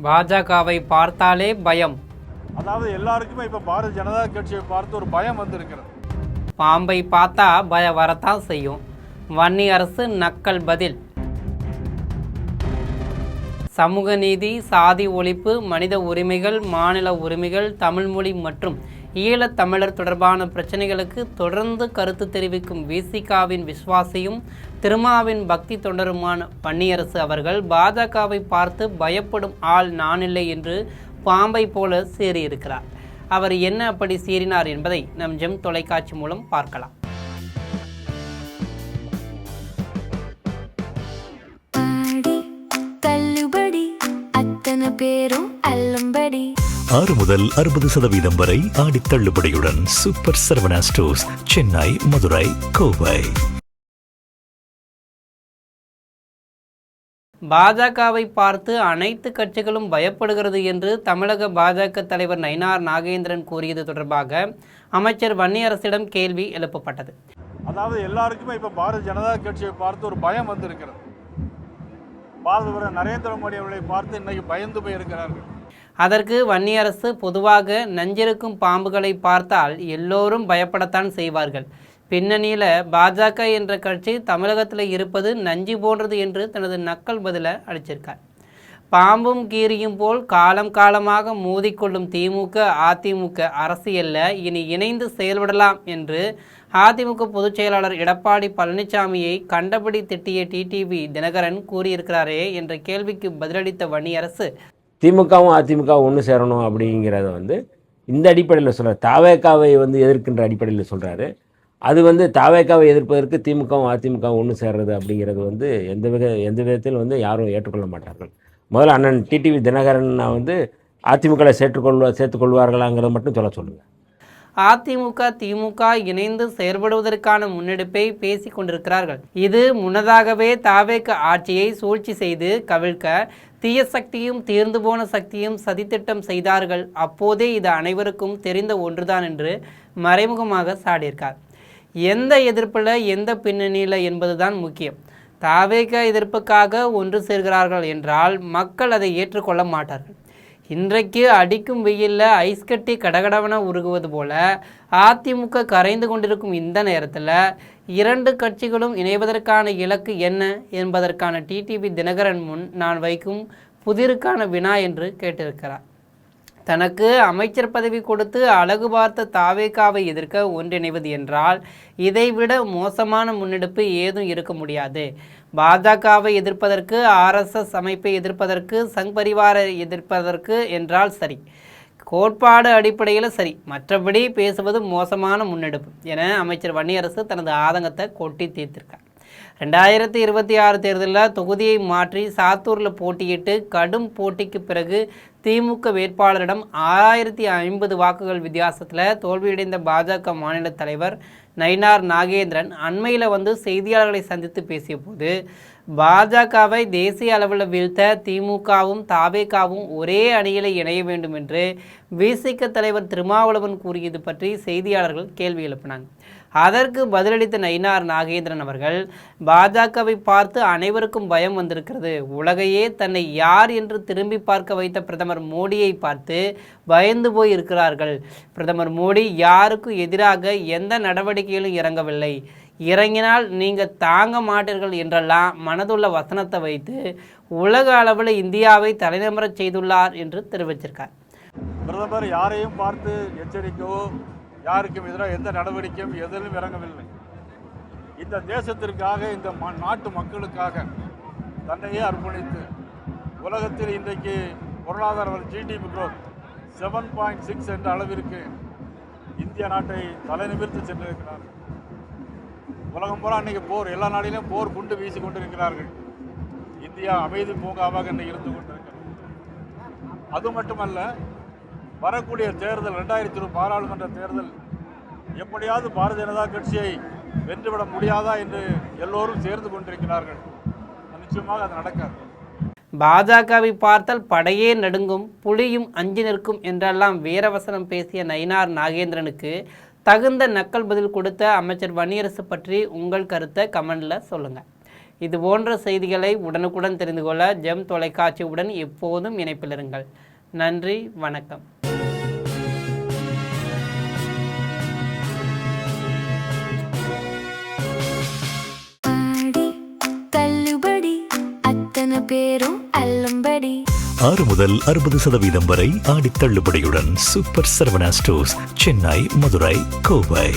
பாஜகவை பார்த்தாலே பயம். அதாவது எல்லாருக்குமே இப்போ பாரதிய ஜனதா கட்சியை பார்த்து ஒரு பயம் வந்திருக்கிறது. பாம்பை பார்த்தா பயம் வரத்தான் செய்யும். வன்னி அரசு நக்கல் பதில். சமூக நீதி, சாதி ஒழிப்பு, மனித உரிமைகள், மாநில உரிமைகள், தமிழ்மொழி மற்றும் ஈழத்தமிழர் தொடர்பான பிரச்சனைகளுக்கு தொடர்ந்து கருத்து தெரிவிக்கும் விசிகாவின் விசுவாசியும் திருமாவின் பக்தி தொண்டருமான வன்னியரசு அவர்கள் பாஜகவை பார்த்து பயப்படும் ஆள் நானில்லை என்று பாம்பை போல சீறியிருக்கிறார். அவர் என்ன அப்படி சீறினார் என்பதை நம் ஜெம் தொலைக்காட்சி மூலம் பார்க்கலாம். பேரும் அல்லம்படி 6 முதல் 60% வரை ஆடி தள்ளுபடியுடன் சூப்பர் சரவணா ஸ்டோர்ஸ், சென்னை, மதுரை, கோவை. பாஜகவை பார்த்து அனைத்து கட்சிகளும் பயப்படுகிறது என்று தமிழக பாஜக தலைவர் நயினார் நாகேந்திரன் கூறியது தொடர்பாக அமைச்சர் வன்னியரசிடம் கேள்வி எழுப்பப்பட்டது. அதாவது எல்லாருக்குமே இப்போ பாரதிய ஜனதா கட்சியை பார்த்து ஒரு பயம் வந்திருக்கிறது. பாரத நரேந்திர மோடி அவர்களை பார்த்து இன்னைக்கு பயந்து போயிருக்கிறார்கள். அதற்கு வன்னியரசு பொதுவாக நஞ்சிருக்கும் பாம்புகளை பார்த்தால் எல்லோரும் பயப்படத்தான் செய்வார்கள். பின்னணியில் பாஜக என்ற கட்சி தமிழகத்தில் இருப்பது நஞ்சு போன்றது என்று தனது நக்கல் பதிலை அளிச்சிருக்கார். பாம்பும் கீரியும் போல் காலம் காலமாக மோதிக்கொள்ளும் திமுக அதிமுக அரசியலில் இனி இணைந்து செயல்படலாம் என்று அதிமுக பொதுச் செயலாளர் எடப்பாடி பழனிசாமியை கண்டபடி திட்டிய டிடிவி தினகரன் கூறியிருக்கிறாரே என்ற கேள்விக்கு பதிலளித்த வன்னியரசு, திமுகவும் அதிமுகவும் ஒன்று சேரணும் அப்படிங்கிறத இந்த அடிப்படையில் சொல்கிறார். தாவேக்காவை எதிர்க்கின்ற அடிப்படையில் சொல்கிறாரு. அது தாவேக்காவை எதிர்ப்பதற்கு திமுகவும் அதிமுகவும் ஒன்று சேர்றது அப்படிங்கிறது எந்த விதத்தில் யாரும் ஏற்றுக்கொள்ள மாட்டார்கள். முதல்ல அண்ணன் டிடிவி தினகரன் அதிமுகவை சேர்த்துக்கொள்வார்களாங்கிறத மட்டும் சொல்லுங்கள். அதிமுக திமுக இணைந்து செயல்படுவதற்கான முன்னெடுப்பை பேசி கொண்டிருக்கிறார்கள். இது முன்னதாகவே தாவேக ஆட்சியை சூழ்ச்சி செய்து கவிழ்க்க தீய சக்தியும் தீர்ந்து போன சக்தியும் சதித்திட்டம் செய்தார்கள். அப்போதே இது அனைவருக்கும் தெரிந்த ஒன்றுதான் என்று மறைமுகமாக சாடியிருக்கார். எந்த எதிர்ப்பில் எந்த பின்னணியில் என்பதுதான் முக்கியம். தாவேக எதிர்ப்புக்காக ஒன்று சேர்கிறார்கள் என்றால் மக்கள் அதை ஏற்றுக்கொள்ள மாட்டார்கள். இன்றைக்கு அடிக்கும் வெயிலில் ஐஸ் கட்டி கடகடவன உருகுவது போல அதிமுக கரைந்து கொண்டிருக்கும் இந்த நேரத்தில் இரண்டு கட்சிகளும் இணைவதற்கான இலக்கு என்ன என்பதற்கான டிடிவி தினகரன் முன் நான் வைக்கும் புதிருக்கான வினா என்று கேட்டிருக்கிறார். தனக்கு அமைச்சர் பதவி கொடுத்து அழகு பார்த்த தாவேகாவை எதிர்க்க ஒன்றிணைவது என்றால் இதைவிட மோசமான முன்னெடுப்பு ஏதும் இருக்க முடியாது. பாஜகவை எதிர்ப்பதற்கு, ஆர்எஸ்எஸ் அமைப்பை எதிர்ப்பதற்கு, சங் பரிவாரை எதிர்ப்பதற்கு என்றால் சரி, கோட்பாடு அடிப்படையில் சரி, மற்றபடி பேசுவது மோசமான முன்னெடுப்பு என அமைச்சர் வன்னியரசு தனது ஆதங்கத்தை கொட்டி தீர்த்திருக்கார். 2026 தேர்தலில் தொகுதியை மாற்றி சாத்தூரில் போட்டியிட்டு கடும் போட்டிக்கு பிறகு திமுக வேட்பாளரிடம் 6050 வாக்குகள் வித்தியாசத்தில் தோல்வியடைந்த பாஜக மாநில தலைவர் நயினார் நாகேந்திரன் அண்மையில் செய்தியாளர்களை சந்தித்து பேசிய போது பாஜகவை தேசிய அளவில் வீழ்த்த திமுகவும் தாவேகாவும் ஒரே அணியில் இணைய வேண்டும் என்று விசிக தலைவர் திருமாவளவன் கூறியது பற்றி செய்தியாளர்கள் கேள்வி எழுப்பினாங்க. அதற்கு பதிலளித்த நயினார் நாகேந்திரன் அவர்கள், பாஜகவை பார்த்து அனைவருக்கும் பயம் வந்திருக்கிறது. உலகையே தன்னை யார் என்று திரும்பி பார்க்க வைத்த பிரதமர் மோடியை பார்த்து பயந்து போய் இருக்கிறார்கள். பிரதமர் மோடி யாருக்கும் எதிராக எந்த நடவடிக்கையிலும் இறங்கவில்லை. இறங்கினால் நீங்கள் தாங்க மாட்டீர்கள் என்றெல்லாம் மனதுள்ள வசனத்தை வைத்து உலக அளவில் இந்தியாவை தலைநமரச் செய்துள்ளார் என்று தெரிவிச்சிருக்கார். பிரதமர் யாரையும் பார்த்து எச்சரிக்கவோ யாருக்கும் எதிராக எந்த நடவடிக்கையும் எதிலும் இறங்கவில்லை. இந்த தேசத்திற்காக, இந்த நாட்டு மக்களுக்காக தன்னையே அர்ப்பணித்து உலகத்தில் இன்றைக்கு பொருளாதார ஜிடிபி growth 7.6 என்ற அளவிற்கு இந்திய நாட்டை தலைநிமிர்த்து சென்றிருக்கிறார். உலகம் பூரா அன்றைக்கி போர், எல்லா நாட்டிலும் போர் குண்டு வீசி கொண்டிருக்கிறார்கள். இந்தியா அமைதி பூங்காவாக இன்னைக்கு இருந்து கொண்டிருக்கிறது. அது மட்டுமல்ல, வரக்கூடிய தேர்தல் 2020 பாராளுமன்ற தேர்தல் எப்படியாவது பாரதிய ஜனதா கட்சியை வென்றுவிட முடியாதா என்று எல்லோரும் சேர்ந்து கொண்டிருக்கிறார்கள். நிச்சயமாக அது நடக்காது. பாஜகவை பார்த்தால் படையே நடுங்கும், புலியும் அஞ்சு நிற்கும் என்றெல்லாம் வீரவசனம் பேசிய நயினார் நாகேந்திரனுக்கு தகுந்த நக்கல் பதில் கொடுத்த அமைச்சர் வன்னியரசு பற்றி உங்கள் கருத்தை கமெண்டில் சொல்லுங்கள். இது போன்ற செய்திகளை உடனுக்குடன் தெரிந்து கொள்ள ஜெம் தொலைக்காட்சியுடன் எப்போதும் இணைப்பில் இருங்கள். நன்றி, வணக்கம். பேரும் அல்லும்படி 6 முதல் 60% வரை ஆடி தள்ளுபடியுடன் சூப்பர் சரவணா ஸ்டோர்ஸ், சென்னை, மதுரை, கோவை.